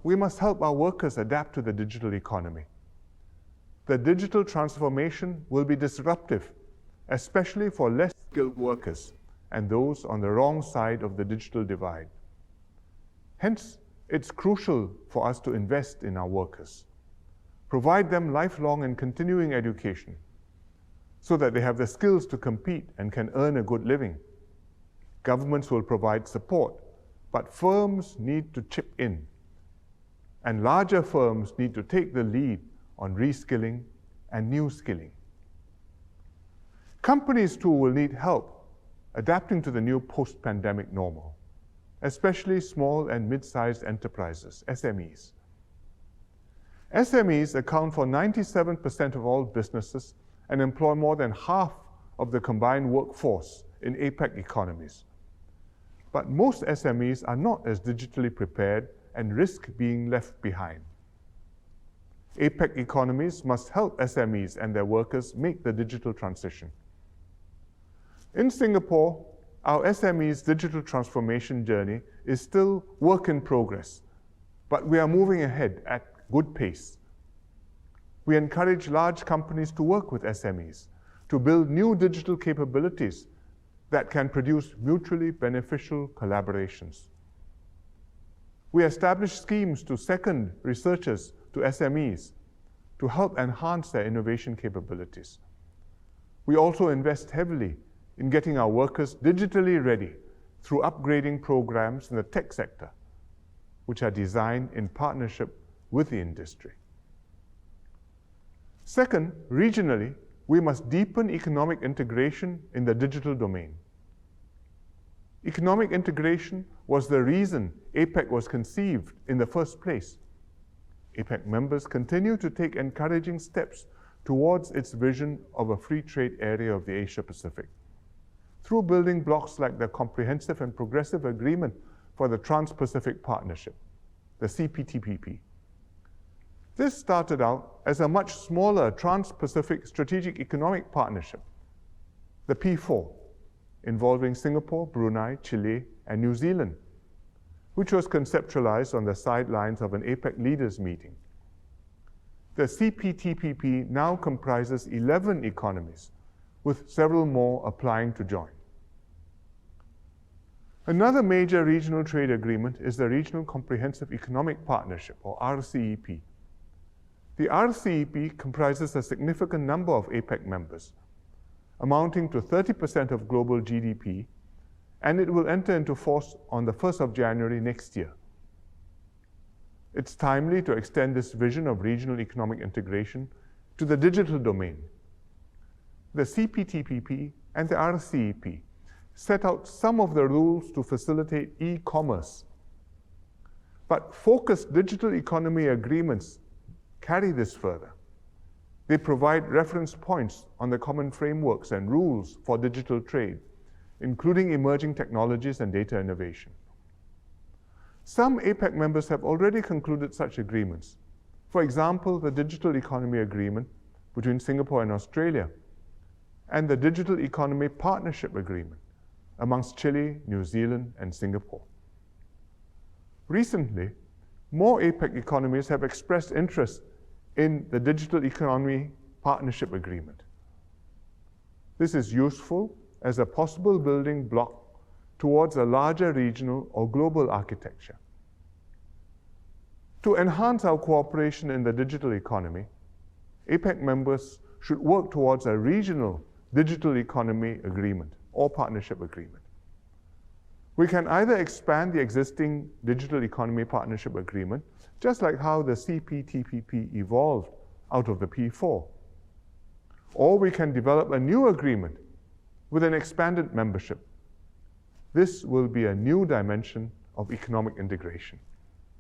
we must help our workers adapt to the digital economy. The digital transformation will be disruptive, especially for less skilled workers and those on the wrong side of the digital divide. Hence, it's crucial for us to invest in our workers, provide them lifelong and continuing education so that they have the skills to compete and can earn a good living. Governments will provide support, but firms need to chip in, and larger firms need to take the lead on reskilling and new skilling. Companies too will need help adapting to the new post-pandemic normal, especially small and mid-sized enterprises, SMEs. SMEs account for 97% of all businesses and employ more than half of the combined workforce in APEC economies. But most SMEs are not as digitally prepared and risk being left behind. APEC economies must help SMEs and their workers make the digital transition. In Singapore, our SMEs' digital transformation journey is still work in progress, but we are moving ahead at good pace. We encourage large companies to work with SMEs to build new digital capabilities that can produce mutually beneficial collaborations. We establish schemes to second researchers to SMEs to help enhance their innovation capabilities. We also invest heavily in getting our workers digitally ready through upgrading programs in the tech sector, which are designed in partnership with the industry. Second, regionally, we must deepen economic integration in the digital domain. Economic integration was the reason APEC was conceived in the first place. APEC members continue to take encouraging steps towards its vision of a free trade area of the Asia-Pacific through building blocks like the Comprehensive and Progressive Agreement for the Trans-Pacific Partnership, the CPTPP. This started out as a much smaller Trans-Pacific Strategic Economic Partnership, the P4, involving Singapore, Brunei, Chile, and New Zealand, which was conceptualized on the sidelines of an APEC leaders meeting. The CPTPP now comprises 11 economies, with several more applying to join. Another major regional trade agreement is the Regional Comprehensive Economic Partnership, or RCEP. The RCEP comprises a significant number of APEC members, amounting to 30% of global GDP, and it will enter into force on the 1st of January next year. It's timely to extend this vision of regional economic integration to the digital domain. The CPTPP and the RCEP set out some of the rules to facilitate e-commerce, but focused digital economy agreements carry this further. They provide reference points on the common frameworks and rules for digital trade, including emerging technologies and data innovation. Some APEC members have already concluded such agreements. For example, the Digital Economy Agreement between Singapore and Australia, and the Digital Economy Partnership Agreement amongst Chile, New Zealand, and Singapore. Recently, more APEC economies have expressed interest in the Digital Economy Partnership Agreement. This is useful as a possible building block towards a larger regional or global architecture. To enhance our cooperation in the digital economy, APEC members should work towards a regional digital economy agreement or partnership agreement. We can either expand the existing Digital Economy Partnership Agreement, just like how the CPTPP evolved out of the P4, or we can develop a new agreement with an expanded membership. This will be a new dimension of economic integration.